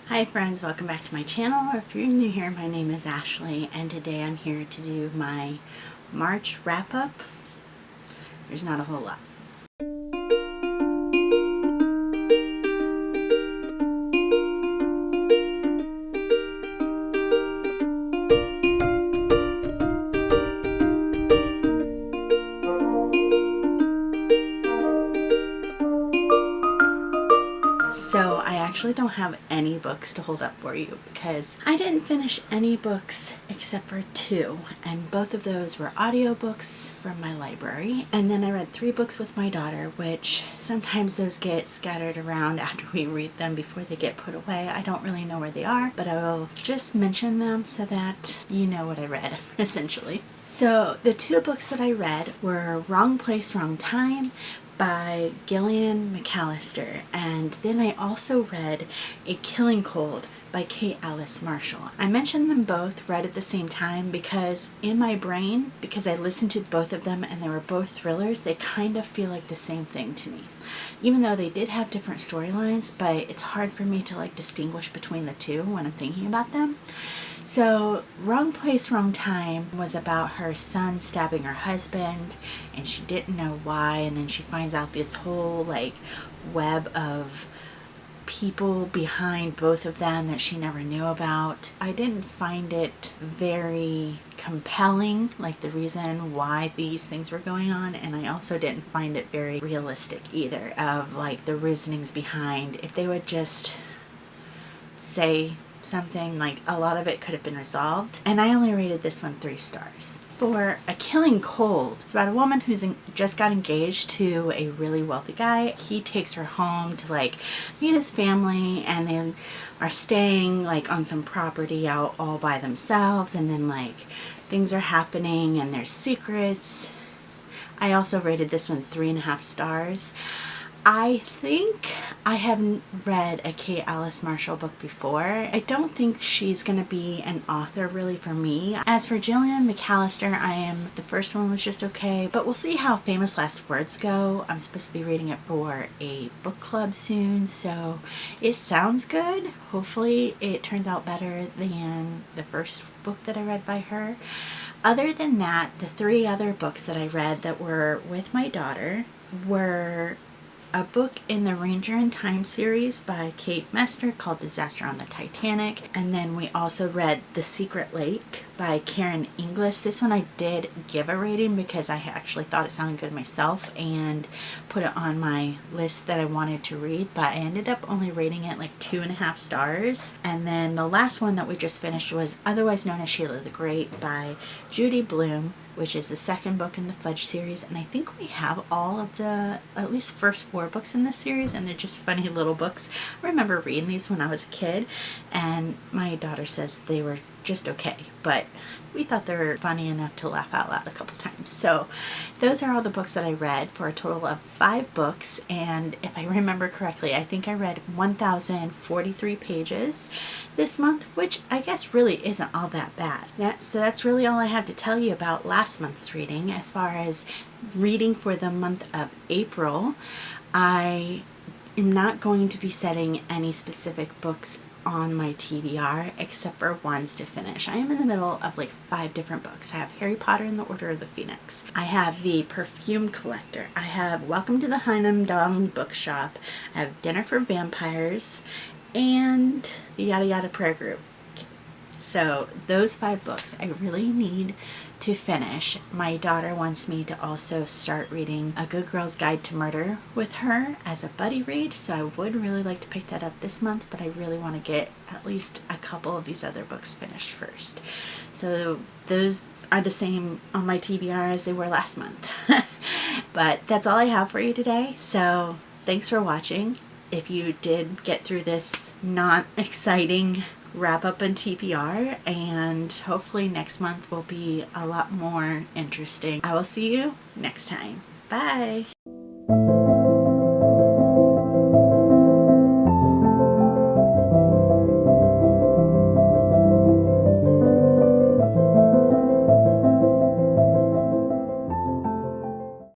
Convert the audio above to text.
Hi friends, welcome back to my channel. If you're new here, my name is Ashley and today I'm here to do my March wrap-up. There's not a whole lot. So I actually don't have any books to hold up for you because I didn't finish any books except for 2, and both of those were audiobooks from my library. And then I read 3 books with my daughter, which sometimes those get scattered around after we read them before they get put away. I don't really know where they are, but I will just mention them so that you know what I read, essentially. So the 2 books that I read were Wrong Place, Wrong Time by Gillian McAllister, and then I also read A Killing Cold by Kate Alice Marshall. I mentioned them both read at the same time because in my brain, because I listened to both of them and they were both thrillers, they kind of feel like the same thing to me. Even though they did have different storylines, but it's hard for me to distinguish between the two when I'm thinking about them. So Wrong Place, Wrong Time was about her son stabbing her husband and she didn't know why, and then she finds out this whole web of people behind both of them that she never knew about. I didn't find it very compelling, the reason why these things were going on, and I also didn't find it very realistic either of the reasonings behind. If they would just say something, a lot of it could have been resolved. And I only rated this one 3 stars. For A Killing Cold, it's about a woman who's just got engaged to a really wealthy guy. He takes her home to meet his family, and they are staying on some property out all by themselves, and then things are happening and there's secrets. I also rated this one 3.5 stars. I think I haven't read a Kate Alice Marshall book before. I don't think she's going to be an author really for me. As for Gillian McAllister, the first one was just okay, but we'll see how Famous Last Words go. I'm supposed to be reading it for a book club soon, so it sounds good. Hopefully it turns out better than the first book that I read by her. Other than that, the 3 other books that I read that were with my daughter were a book in the Ranger in Time series by Kate Mester called Disaster on the Titanic, and then we also read The Secret Lake by Karen Inglis. This one I did give a rating because I actually thought it sounded good myself and put it on my list that I wanted to read, but I ended up only rating it 2.5 stars. And then the last one that we just finished was Otherwise Known as Sheila the Great by Judy Blume, which is the 2nd book in the Fudge series, and I think we have all of the at least first 4 books in this series, and they're just funny little books. I remember reading these when I was a kid, and my daughter says they were just okay, but we thought they were funny enough to laugh out loud a couple times. So those are all the books that I read for a total of 5 books, and if I remember correctly, I think I read 1,043 pages this month, which I guess really isn't all that bad. So that's really all I have to tell you about last month's reading. As far as reading for the month of April, I am not going to be setting any specific books on my TBR except for ones to finish. I am in the middle of 5 different books. I have Harry Potter and the Order of the Phoenix. I have The Perfume Collector. I have Welcome to the Hyndman Donnelly Bookshop. I have Dinner for Vampires and the Yada Yada Prayer Group. So those 5 books I really need to finish. My daughter wants me to also start reading A Good Girl's Guide to Murder with her as a buddy read, so I would really like to pick that up this month, but I really want to get at least a couple of these other books finished first. So those are the same on my TBR as they were last month. But that's all I have for you today, so thanks for watching. If you did get through this not exciting wrap up and TBR, and hopefully next month will be a lot more interesting. I will see you next time. Bye!